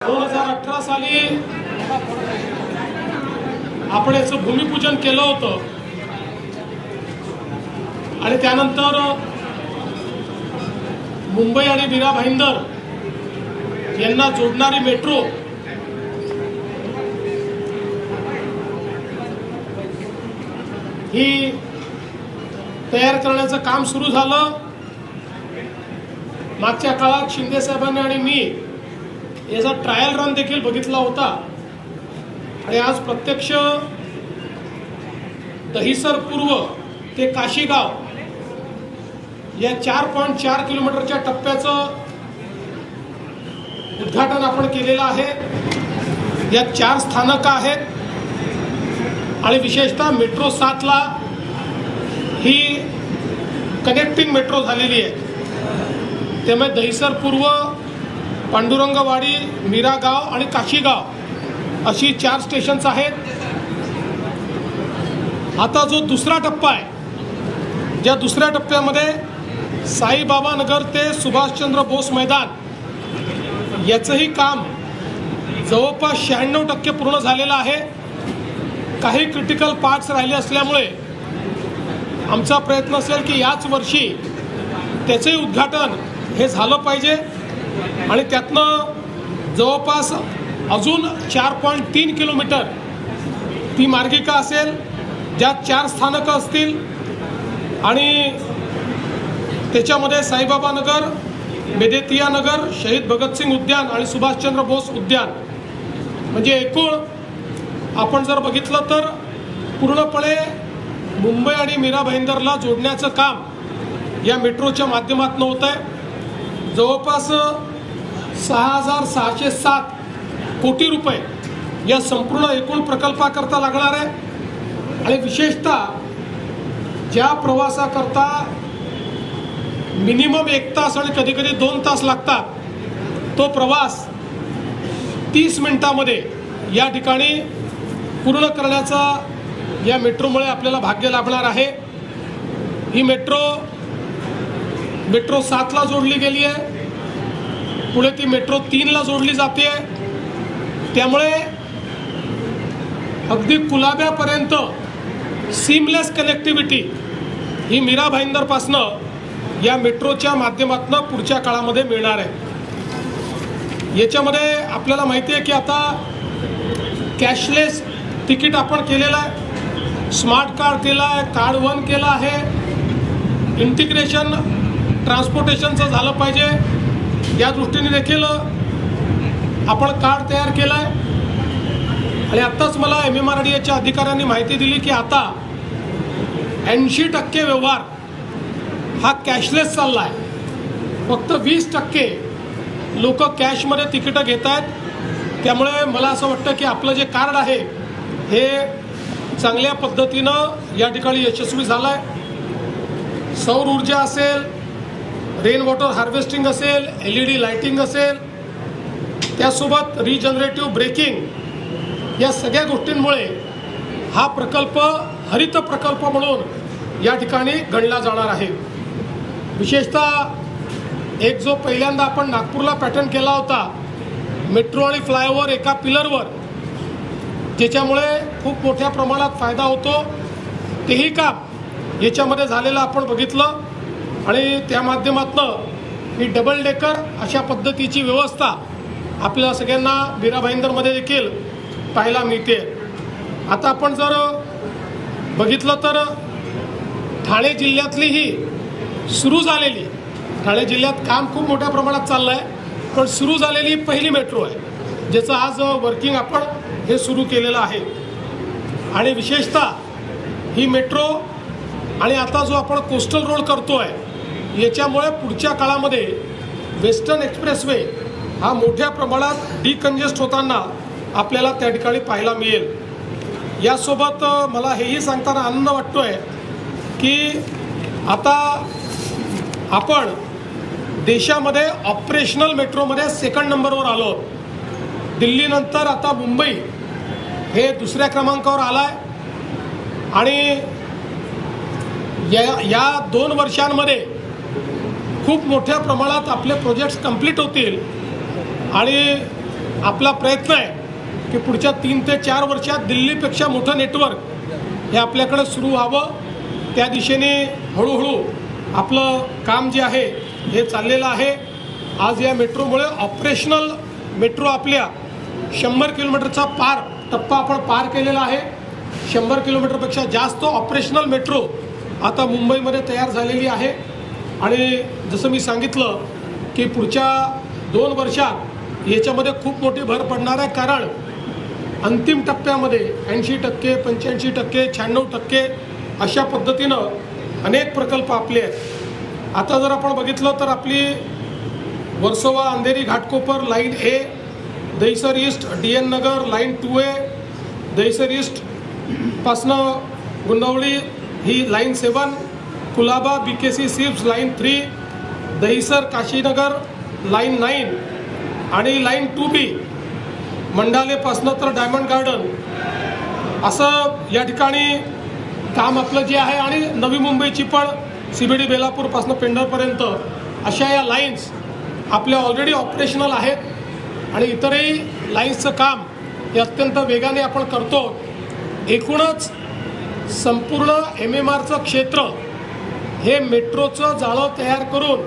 2018 साली आपण याचं भूमिपूजन केलं होतं आणि त्यानंतर मुंबई आणि मीरा भाईंदर यांना जोडणारी मेट्रो ही तयार करण्याचं काम सुरू झालं। मागच्या काळात शिंदे साहेबांनी आणि मी याचा ट्रायल रन देखील बघितला होता आणि आज प्रत्यक्ष दहिसर पूर्व ते काशीगाव या 4.4 किलोमीटरच्या टप्प्याचं उद्घाटन आपण केलेलं आहे। यात 4 स्थानकं आहेत आणि विशेषतः मेट्रो 7 ला ही कनेक्टिंग मेट्रो झालेली आहे। त्यामुळे दहिसर पूर्व, पांडुरंगवाडी, मीरा गाव आणि काशीगाव अशी 4 स्टेशन्स आहेत। आता जो दुसरा टप्पा आहे, ज्या दुसऱ्या टप्प्यामध्ये साईबाबा नगर ते सुभाषचंद्र बोस मैदान याचंही काम जवळपास 96% पूर्ण झालेलं आहे। काही क्रिटिकल पार्ट्स राहिले असल्यामुळे आमचा प्रयत्न असेल की याच वर्षी त्याचंही उद्घाटन हे झालं पाहिजे आणि त्यातनं जवळपास अजून 4.3 किलोमीटर ती मार्गिका असेल, ज्यात 4 स्थानकं असतील आणि त्याच्यामध्ये साईबाबा नगर, मेदेतिया नगर, शहीद भगतसिंग उद्यान आणि सुभाषचंद्र बोस उद्यान, म्हणजे एकूण आपण जर बघितलं तर पूर्णपणे मुंबई आणि मीरा भाईंदरला जोडण्याचं काम या मेट्रोच्या माध्यमातून होत आहे। जवळपास 6,607 कोटी रुपये या संपूर्ण एकूण प्रकल्पाकरता लागणार आहे आणि विशेषतः ज्या प्रवासाकरता मिनिमम 1 तास आणि कधीकधी 2 तास लागतात, तो प्रवास 30 मिनिटामध्ये या ठिकाणी पूर्ण करण्याचा या मेट्रोमुळे आपल्याला भाग्य लाभणार आहे। ही मेट्रो 7 ला जोडली गेली आहे, पुढे ती मेट्रो 3 ला जोडली जाते आहे। त्यामुळे अगदी कुलाब्यापर्यंत सीमलेस कनेक्टिव्हिटी ही मीरा भाईंदरपासनं या मेट्रोच्या माध्यमातून पुढच्या काळामध्ये मिळणार आहे। याच्यामध्ये आपल्याला माहिती आहे की आता कॅशलेस तिकीट आपण केलेलं आहे, स्मार्ट कार्ड केलं आहे, कार्ड 1 केलं आहे, इंटिग्रेशन ट्रान्सपोर्टेशनचं झालं पाहिजे या दृष्टीने देखील आपण कार्ड तयार केलं आहे। आणि आत्ताच मला MMRDAच्या अधिकाऱ्यांनी माहिती दिली की आता 80% व्यवहार हा कॅशलेस चालला आहे, फक्त 20% लोक कॅशमध्ये तिकीटं घेत आहेत। त्यामुळे मला असं वाटतं की आपलं जे कार्ड आहे हे चांगल्या पद्धतीनं या ठिकाणी यशस्वी झालं आहे। सौर ऊर्जा असेल, रेन वॉटर हार्वेस्टिंग असेल, LED लाइटिंग असेल, त्यासोबत रिजनरेटिव्ह ब्रेकिंग, या सगळ्या गोष्टींमुळे हा प्रकल्प हरित प्रकल्प म्हणून या ठिकाणी गणला जाणार आहे। विशेषतः एक जो पहिल्यांदा आपण नागपूरला पॅटर्न केला होता, मेट्रो आणि फ्लायओव्हर एका पिलरवर, ज्याच्यामुळे खूप मोठ्या प्रमाणात फायदा होतो, तेही काम याच्यामध्ये झालेलं आपण बघितलं आणि त्या माध्यमातून ही डबल डेकर अशा पद्धतीची व्यवस्था आपल्या सगळ्यांना मीरा भाईंदरमध्ये देखील पाहायला मिळते। आता आपण जर बघितलं तर ठाणे जिल्ह्यातली ही सुरू झालेली, ठाणे जिल्ह्यात काम खूप मोठ्या प्रमाणात चाललं आहे, पण सुरू झालेली पहिली मेट्रो आहे ज्याचं आज वर्किंग आपण हे सुरू केलेलं आहे। आणि विशेषतः ही मेट्रो आणि आता जो आपण कोस्टल रोड करतो आहे याच्यामुळे पुढच्या काळामध्ये वेस्टर्न एक्सप्रेसवे हा मोठ्या प्रमाणात डिकंजेस्ट होताना आपल्याला त्या ठिकाणी पाहायला मिळेल। यासोबत मला हेही सांगताना आनंद वाटतो आहे की आता आपण देशामध्ये ऑपरेशनल मेट्रोमध्ये 2nd नंबरवर आलो। दिल्लीनंतर आता मुंबई हे 2ऱ्या क्रमांकावर आला आहे आणि या 2 वर्षांमध्ये खूप मोठ्या प्रमाणात आपले प्रोजेक्ट्स कंप्लीट होतील आणि आपला प्रयत्न आहे की पुढच्या 3 ते 4 वर्षात दिल्लीपेक्षा मोठं नेटवर्क हे आपल्याकडे सुरू व्हावं. त्या दिशेने हळूहळू आपलं काम जे आहे हे चाललेलं आहे. आज या मेट्रोमुळे ऑपरेशनल मेट्रो आपल्या 100 किलोमीटरचा टप्पा आपण पार केलेला आहे. 100 किलोमीटरपेक्षा जास्त ऑपरेशनल मेट्रो आता मुंबईमध्ये तयार झालेली आहे. आणि जसं मी सांगितलं की पुढच्या 2 वर्षात याच्यामध्ये खूप मोठी भर पडणार आहे. कारण अंतिम टप्प्यामध्ये 80%, 85%, 96% अशा पद्धतीनं अनेक प्रकल्प आपले आहेत. आता जर आपण बघितलं तर आपली वर्सोवा अंधेरी घाटकोपर लाईन ए, Dahisar east DN Nagar line 2A, Dahisar east पासनं गुंडवली ही line 7, Colaba BKC SEEPZ line 3, Dahisar Kashinagar line 9 आणि लाईन 2B मंडालेपासनं तर डायमंड गार्डन असं या ठिकाणी काम आपलं जे आहे. आणि नवी मुंबईची पण CBD बेलापूरपासनं पेंढरपर्यंत अशा या लाईन्स आपल्या ऑलरेडी ऑपरेशनल आहेत आणि इतरही लाईन्सचं काम हे अत्यंत वेगाने आपण करतो. एकूणच संपूर्ण MMRचं क्षेत्र हे मेट्रोचं जाळं तयार करून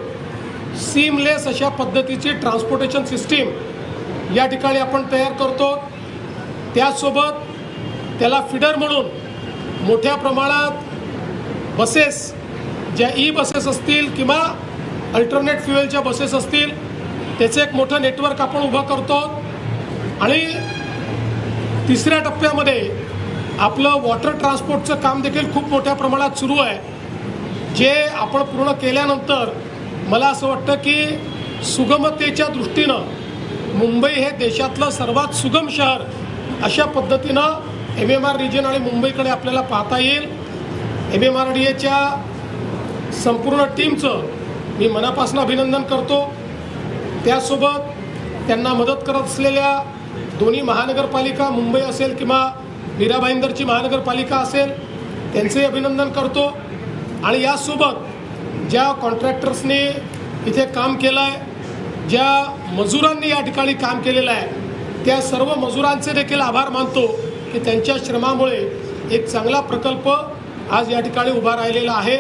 सीमलेस अशा पद्धतीची ट्रान्सपोर्टेशन सिस्टीम या ठिकाणी आपण तयार करतो. त्यासोबत त्याला फिडर म्हणून मोठ्या प्रमाणात बसेस, ज्या बसेस असतील किंवा अल्टरनेट फ्युएलच्या बसेस असतील, त्याचं एक मोठं नेटवर्क आपण उभं करतो. आणि 3ऱ्या टप्प्यामध्ये आपलं वॉटर ट्रान्सपोर्टचं काम देखील खूप मोठ्या प्रमाणात सुरू आहे. जे आपण पूर्ण केल्यानंतर मला असं वाटतं की सुगमतेच्या दृष्टीनं मुंबई हे देशातलं सर्वात सुगम शहर अशा पद्धतीनं MMR रिजन आणि मुंबईकडे आपल्याला पाहता येईल. MMRDAच्या संपूर्ण टीमचं मी मनापासून अभिनंदन करतो. त्यासोबत त्यांना मदत करत असलेल्या दोन्ही महानगरपालिका, मुंबई असेल किंवा मीरा भाईंदरची महानगरपालिका असेल, त्यांचंही अभिनंदन करतो. आणि यासोबत ज्या कॉन्ट्रॅक्टर्सनी इथे काम केलं आहे, ज्या मजुरांनी या ठिकाणी काम केलेलं आहे, त्या सर्व मजुरांचे देखील आभार मानतो की त्यांच्या श्रमामुळे एक चांगला प्रकल्प आज या ठिकाणी उभा राहिलेला आहे.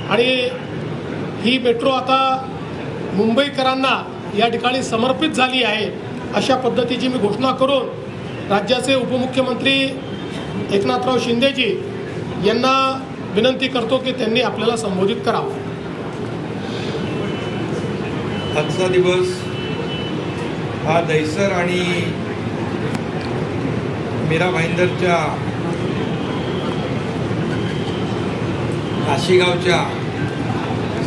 आणि ही मेट्रो आता मुंबईकरांना या ठिकाणी समर्पित झाली आहे अशा पद्धतीची मी घोषणा करून राज्याचे उपमुख्यमंत्री एकनाथराव शिंदेजी यांना विनंती करतो की त्यांनी आपल्याला संबोधित करावं. आजचा दिवस हा दहिसर आणि मीरा भाईंदरच्या काशीगावच्या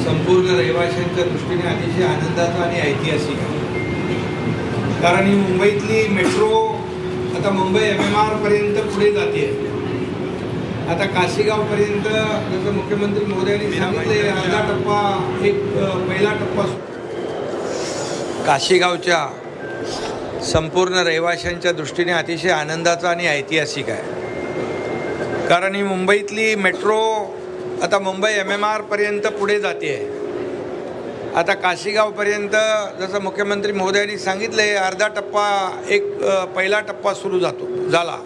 संपूर्ण रहिवाशांच्या दृष्टीने अतिशय आनंदाचा आणि ऐतिहासिक आहे. कारण ही मुंबईतली मेट्रो आता मुंबई MMR पर्यंत पुढे जाते. आता काशीगावपर्यंत जसं मुख्यमंत्री महोदयांनी सांगितले, अर्धा टप्पा एक पहिला टप्पा काशीगावच्या संपूर्ण रहिवाशांच्या दृष्टीने अतिशय आनंदाचा आणि ऐतिहासिक आहे. कारण ही मुंबईतली मेट्रो आता मुंबई MMR पर्यंत पुढे जाते आहे. आता काशीगावपर्यंत जसं मुख्यमंत्री महोदयांनी सांगितले, अर्धा टप्पा एक पहिला टप्पा सुरू झाला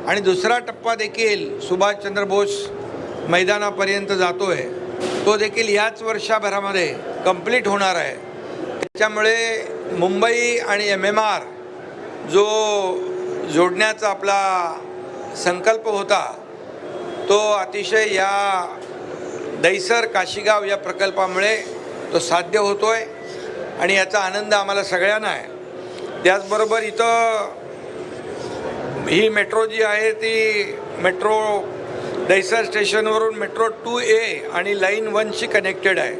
आणि दुसरा टप्पा देखील सुभाषचंद्र बोस मैदानापर्यंत जातो आहे. तो देखील याच वर्षभरामध्ये कंप्लीट होणार आहे. त्याच्यामुळे मुंबई आणि MMR जो जोडण्याचा आपला संकल्प होता तो अतिशय या दहिसर काशीगाव या प्रकल्पामुळे तो साध्य होतो आहे आणि याचा आनंद आम्हाला सगळ्यांना आहे. त्याचबरोबर इथं ही मेट्रो जी आहे ती मेट्रो दहिसर स्टेशनवरून मेट्रो 2A आणि लाईन 1शी कनेक्टेड आहे.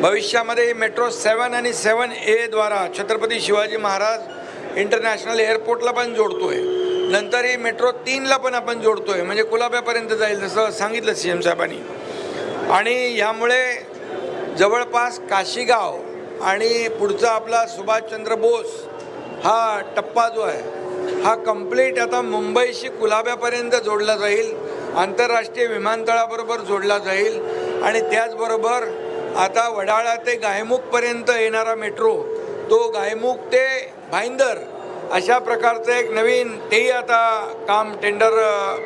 भविष्यामध्ये मेट्रो 7 आणि 7A द्वारा छत्रपती शिवाजी महाराज इंटरनॅशनल एअरपोर्टला पण जोडतो आहे. नंतर ही मेट्रो 3ला पण आपण जोडतो आहे, म्हणजे कुलाब्यापर्यंत जाईल जसं सांगितलं CM साहेबांनी. आणि यामुळे जवळपास काशीगाव आणि पुढचा आपला सुभाषचंद्र बोस हा टप्पा जो आहे हा कंप्लीट आता मुंबईशी कुलाब्यापर्यंत जोडला जाईल, आंतरराष्ट्रीय विमानतळाबरोबर जोडला जाईल. आणि त्याचबरोबर आता वडाळा ते गायमुखपर्यंत येणारा मेट्रो तो गायमुख ते भाईंदर अशा प्रकारचं एक नवीन तेही आता काम टेंडर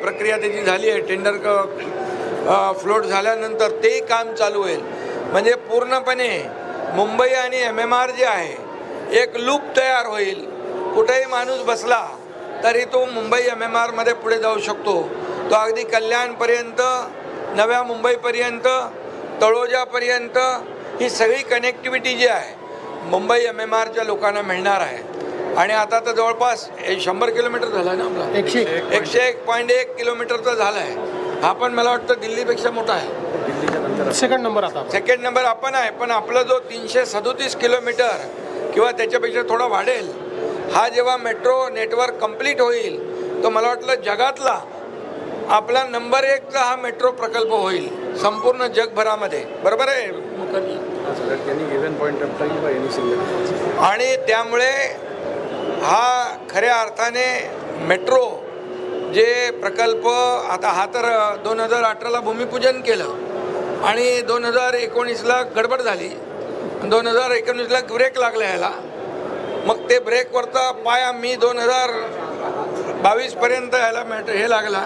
प्रक्रिया त्याची झाली आहे. टेंडर फ्लोट झाल्यानंतर तेही काम चालू होईल. म्हणजे पूर्णपणे मुंबई आणि MMR जे आहे एक लूप तयार होईल. कुठेही माणूस बसला तरी तो मुंबई MMRमध्ये पुढे जाऊ शकतो. तो अगदी कल्याणपर्यंत, नव्या मुंबईपर्यंत, तळोजापर्यंत ही सगळी कनेक्टिव्हिटी जी आहे मुंबई MMRच्या लोकांना मिळणार आहे. आणि आता तर जवळपास 100 किलोमीटर झाला आहे ना आपला, 101.1 किलोमीटरचा झाला आहे. हा पण मला वाटतं दिल्लीपेक्षा मोठा आहे. सेकंड नंबर आपण आहे. पण आपला जो 337 किलोमीटर किंवा त्याच्यापेक्षा थोडा वाढेल, हा जेव्हा मेट्रो नेटवर्क कंप्लीट होईल तो मला वाटलं जगातला आपला नंबर 1चा हा मेट्रो प्रकल्प होईल संपूर्ण जगभरामध्ये. बरोबर आहे मुखर्जी? आणि त्यामुळे हा खऱ्या अर्थाने मेट्रो जे प्रकल्प आता हा तर 2018ला भूमिपूजन केलं आणि 2019ला गडबड झाली, 2019ला ब्रेक लागला ह्याला. मग ते ब्रेकवरचा पाय आम्ही 2022पर्यंत ह्याला हे लागला.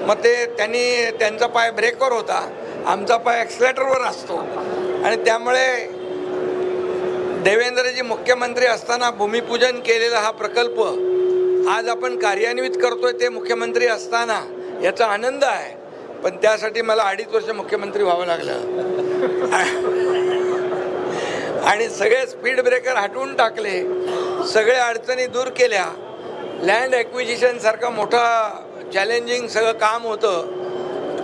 मग ते त्यांचा पाय ब्रेकवर होता, आमचा पाय ॲक्सिलेटरवर असतो. आणि त्यामुळे देवेंद्रजी मुख्यमंत्री असताना भूमिपूजन केलेला हा प्रकल्प आज आपण कार्यान्वित करतोय ते मुख्यमंत्री असताना याचा आनंद आहे. पण त्यासाठी मला 2.5 वर्ष मुख्यमंत्री व्हावं लागलं आणि सगळे स्पीड ब्रेकर हटवून टाकले, सगळ्या अडचणी दूर केल्या. लँड ॲक्विजिशन सारखं मोठा चॅलेंजिंग सगळं काम होतं,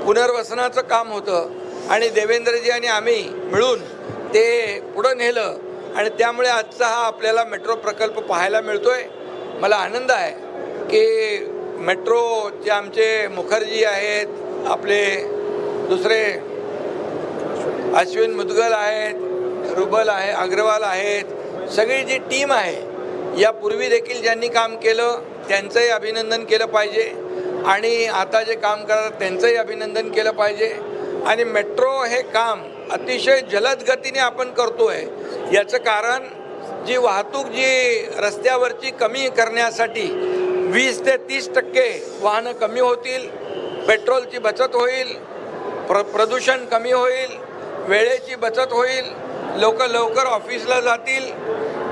पुनर्वसनाचं काम होतं आणि देवेंद्रजी आणि आम्ही मिळून ते पुढं नेलं. आणि त्यामुळे आजचा हा आपल्याला मेट्रो प्रकल्प पाहायला मिळतोय. मला आनंद आहे की मेट्रोचे आमचे मुखर्जी आहेत, आपले दुसरे अश्विन मुदगल आहेत, रुबल आहे, अग्रवाल आहेत, सगळी जी टीम आहे यापूर्वी देखील ज्यांनी काम केलं त्यांचंही अभिनंदन केलं पाहिजे आणि आता जे काम करतात त्यांचंही अभिनंदन केलं पाहिजे. आणि मेट्रो हे काम अतिशय जलद गतीने आपण करतोय. याचं कारण जी वाहतूक जी रस्त्यावरची कमी करण्यासाठी 20 ते 30% वाहनं कमी होतील, पेट्रोलची बचत होईल, प्रदूषण कमी होईल, वेळेची बचत होईल, लोक लवकर ऑफिसला जातील,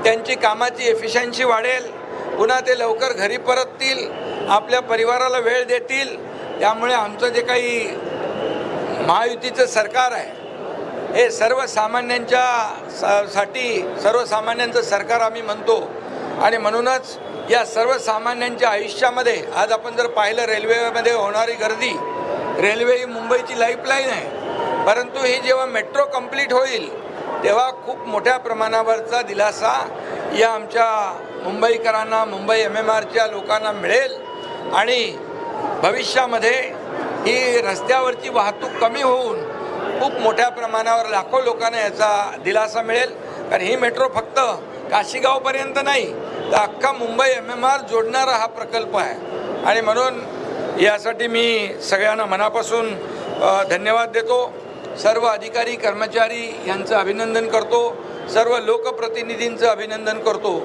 त्यांची कामाची एफिशियन्सी वाढेल, पुन्हा ते लवकर घरी परततील, आपल्या परिवाराला वेळ देतील. त्यामुळे आमचं जे काही महायुतीचं सरकार आहे हे सर्वसामान्यांचं सरकार आम्ही म्हणतो. आणि म्हणूनच या सर्वसामान्यांच्या आयुष्यामध्ये आज आपण जर पाहिलं रेल्वेमध्ये होणारी गर्दी, रेल्वे ही मुंबईची लाईफलाईन आहे. परंतु ही जेव्हा मेट्रो कंप्लीट होईल तेव्हा खूप मोठ्या प्रमाणावरचा दिलासा या आमच्या मुंबईकरांना, मुंबई MMRच्या लोकांना मिळेल. आणि भविष्यामध्ये ही रस्त्यावरची वाहतूक कमी होऊन खूप मोठ्या प्रमाणावर लाखो लोकांना याचा दिलासा मिळेल. कारण ही मेट्रो फक्त काशीगावपर्यंत नाही तर अख्खा मुंबई MMR जोडणारा हा प्रकल्प आहे. आणि म्हणून यासाठी मी सगळ्यांना मनापासून धन्यवाद देतो. सर्व अधिकारी कर्मचारी यांचं अभिनंदन करतो, सर्व लोकप्रतिनिधींचं अभिनंदन करतो,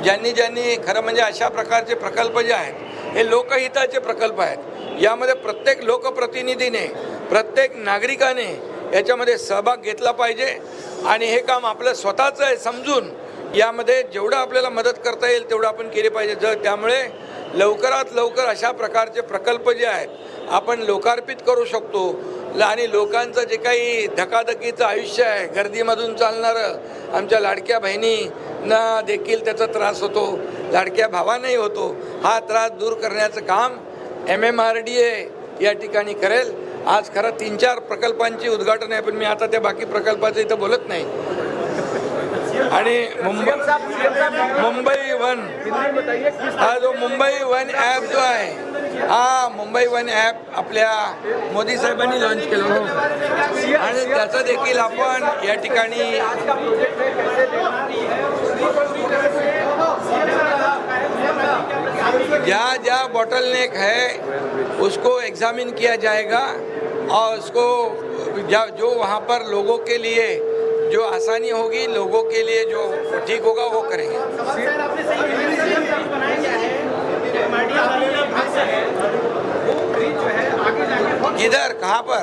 ज्यांनी खरं म्हणजे अशा प्रकारचे प्रकल्प जे आहेत हे लोकहिताचे प्रकल्प आहेत. यामध्ये प्रत्येक लोकप्रतिनिधीने, प्रत्येक नागरिकाने याच्यामध्ये सहभाग घेतला पाहिजे आणि हे काम आपलं स्वतःचं आहे समजून यामध्ये जेवढं आपल्याला मदत करता येईल तेवढं आपण केले पाहिजे. त्यामुळे लवकरात लवकर अशा प्रकारचे प्रकल्प जे आहेत आपण लोकार्पित करू शकतो. आणि लोकांचं जे काही धकाधकीचं आयुष्य आहे, गर्दीमधून चालणारं, आमच्या लाडक्या बहिणींना देखील त्याचा त्रास होतो, लाडक्या भावांनाही होतो. हा त्रास दूर करण्याचं काम MMRDA या ठिकाणी करेल. आज खरं 3-4 प्रकल्पांची उद्घाटन आहे, पण मी आता त्या बाकी प्रकल्पाचं इथं बोलत नाही. आणि मुंबई वन हा जो मुंबई वन ॲप जो आहे हा मुंबई वन ॲप आपल्या मोदी साहेबांनी लॉन्च केलं आणि त्याचं देखील आपण या ठिकाणी जहाँ बॉटलनेक है उसको एग्जामिन किया जाएगा और उसको जो वहाँ पर लोगों के लिए जो आसानी होगी लोगों के लिए, जो ठीक होगा वो करेंगे। किधर, कहाँ पर?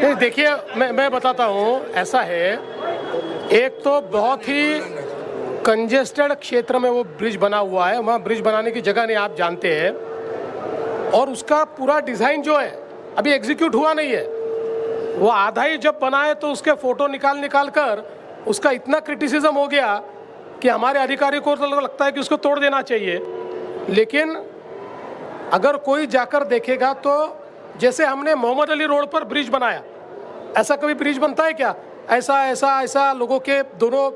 नहीं, देखिए मैं बताता हूँ, ऐसा है, एक तो बहुत ही कंजेस्टेड क्षेत्र में वो ब्रिज बना हुआ है, वहाँ ब्रिज बनाने की जगह नहीं, आप जानते हैं, और उसका पूरा डिज़ाइन जो है अभी एग्जीक्यूट हुआ नहीं है। वो आधा ही जब बना है तो उसके फ़ोटो निकाल कर उसका इतना क्रिटिसिज्म हो गया कि हमारे अधिकारी को तो लगता है कि उसको तोड़ देना चाहिए। लेकिन अगर कोई जाकर देखेगा तो जैसे हमने मोहम्मद अली रोड पर ब्रिज बनाया, ऐसा कभी ब्रिज बनता है क्या? ऐसा लोगों के दोनों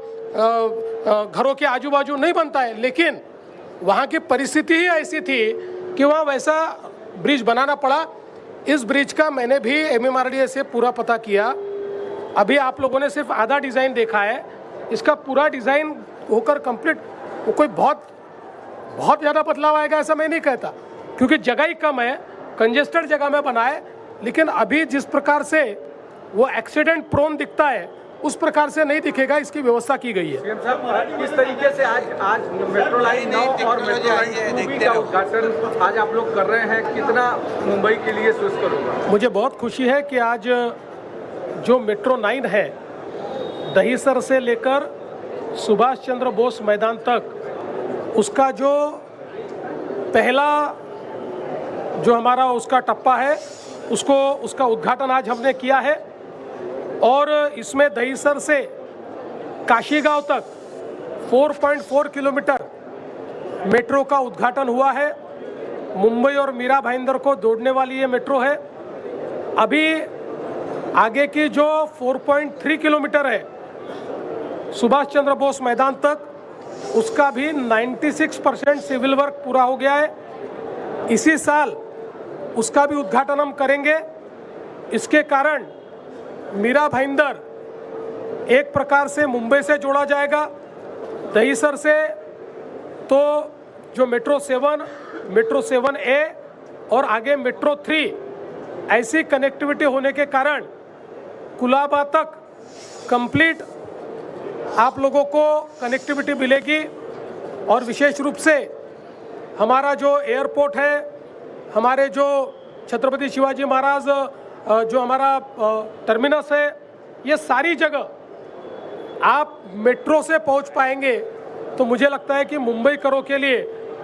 घरों के आजू बाजू नहीं बनता है। लेकिन वहाँ की परिस्थिति ही ऐसी थी कि वहाँ वैसा ब्रिज बनाना पड़ा। इस ब्रिज का मैंने भी MMRDA से पूरा पता किया। अभी आप लोगों ने सिर्फ आधा डिज़ाइन देखा है, इसका पूरा डिज़ाइन होकर कंप्लीट वो कोई बहुत ज़्यादा बदलाव आएगा ऐसा मैं नहीं कहता, क्योंकि जगह ही कम है, कंजेस्टेड जगह में बना है। लेकिन अभी जिस प्रकार से वो एक्सीडेंट प्रोन दिखता है उस प्रकार से नहीं दिखेगा, इसकी व्यवस्था की गई है। सीएम साहब, किस तरीके से आज मेट्रो लाइन 9 और मेट्रो लाइन 2 का उद्घाटन आज आप लोग कर रहे हैं, कितना मुंबई के लिए सुस्कर होगा? मुझे बहुत खुशी है कि आज जो मेट्रो 9 है, दहीसर से लेकर सुभाष चंद्र बोस मैदान तक, उसका जो पहला जो हमारा उसका टप्पा है उसका उद्घाटन आज हमने किया है। और इसमें दहीसर से काशीगांव तक 4.4 किलोमीटर मेट्रो का उद्घाटन हुआ है। मुंबई और मीरा भाईंदर को जोड़ने वाली ये मेट्रो है। अभी आगे की जो 4.3 किलोमीटर है सुभाष चंद्र बोस मैदान तक, उसका भी 96% सिविल वर्क पूरा हो गया है। इसी साल उसका भी उद्घाटन हम करेंगे। इसके कारण मीरा भाईंदर एक प्रकार से मुंबई से जोड़ा जाएगा। दहीसर से तो जो मेट्रो 7A और आगे मेट्रो 3 ऐसी कनेक्टिविटी होने के कारण कुलाबा तक कंप्लीट आप लोगों को कनेक्टिविटी मिलेगी। और विशेष रूप से हमारा जो एयरपोर्ट है, हमारे जो छत्रपति शिवाजी महाराज जो हमारा टर्मिनस है, ये सारी जगह आप मेट्रो से पहुंच पाएंगे। तो मुझे लगता है कि मुंबई करों के लिए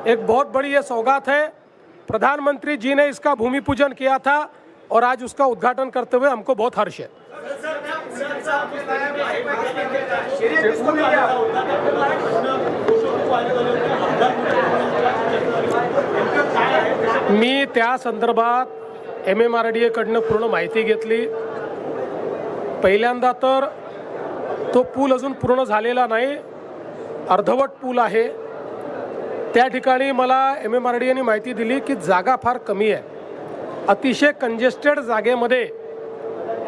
एक बहुत बड़ी ये सौगात है। प्रधानमंत्री जी ने इसका भूमि पूजन किया था और आज उसका उद्घाटन करते हुए हमको बहुत हर्ष है। मी त्या संदर्भात MMRDA कडनं पूर्ण माहिती घेतली। पहिल्यांदा तर तो पूल अजून पूर्ण झालेला नाही, अर्धवट पूल आहे। त्या ठिकाणी मला MMRDAने माहिती दिली की जागा फार कमी आहे, अतिशय कंजेस्टेड जागेमध्ये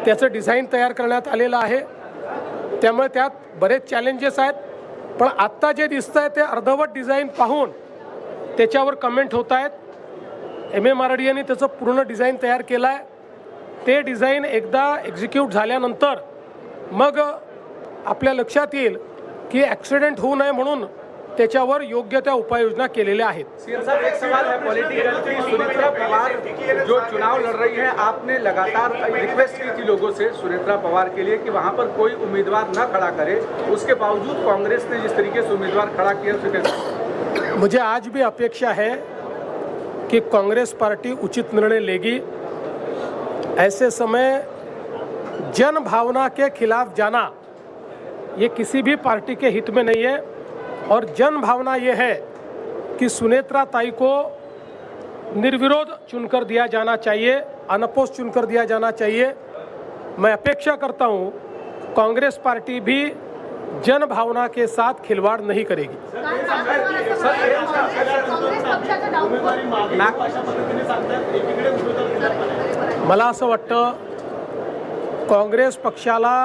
त्याचं डिझाईन तयार करण्यात आलेलं आहे। त्यामुळे त्यात बरेच चॅलेंजेस आहेत, पण आत्ता जे दिसतं आहे ते अर्धवट डिझाईन पाहून त्याच्यावर कमेंट होत आहेत। MMRDAने त्याचं पूर्ण डिझाईन तयार केलं आहे। ते डिझाईन एकदा एक्झिक्यूट झाल्यानंतर मग आपल्या लक्षात येईल की ॲक्सिडेंट होऊ नये म्हणून त्याच्यावर योग्य त्या उपाययोजना केलेल्या आहेत। सीएम साहब, एक सवाल है पॉलिटिकल की, सुनेत्रा पवार जो चुनाव लड़ रही है, आपने लगातार रिक्वेस्ट की थी लोगों से सुनेत्रा पवार के लिए कि वहां पर कोई उम्मीदवार न खड़ा करे, उसके बावजूद कांग्रेस ने जिस तरीके से उम्मीदवार खड़ा किया, मुझे आज भी अपेक्षा है कि कांग्रेस पार्टी उचित निर्णय लेगी। ऐसे समय जन भावना के खिलाफ जाना ये किसी भी पार्टी के हित में नहीं है। और जन भावना ये है कि सुनेत्रा ताई को निर्विरोध चुनकर दिया जाना चाहिए, अनपोज चुनकर दिया जाना चाहिए। मैं अपेक्षा करता हूँ कांग्रेस पार्टी भी जन भावना के साथ खिलवाड़ नहीं करेगी। मला असं वाटतं काँग्रेस पक्षाला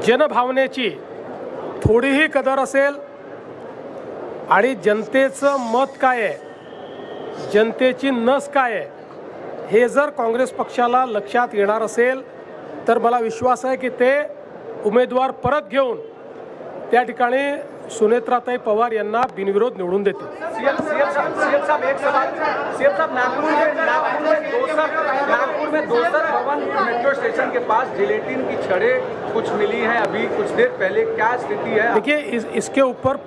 जनभावनेची थोडीही कदर असेल आणि जनतेचं मत काय आहे, जनतेची नस काय आहे, हे जर काँग्रेस पक्षाला लक्षात येणार असेल तर मला विश्वास आहे की ते उमेदवार परत घेऊन त्या ठिकाणी सुनेत्राताई पवार यांना बिनविरोध निवडून देते. सीएम साहब एक सवाल. सीएम साहब नागपुर में दोसर भवन मेट्रो स्टेशन के पास जिलेटिन की छड़ें कुछ मिली हैं अभी कुछ देर पहले, क्या स्थिति है? देखिए इसके ऊपर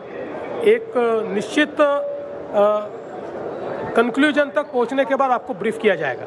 एक निश्चित कंक्लूजन तक पहुंचने के बाद आपको ब्रीफ किया जाएगा.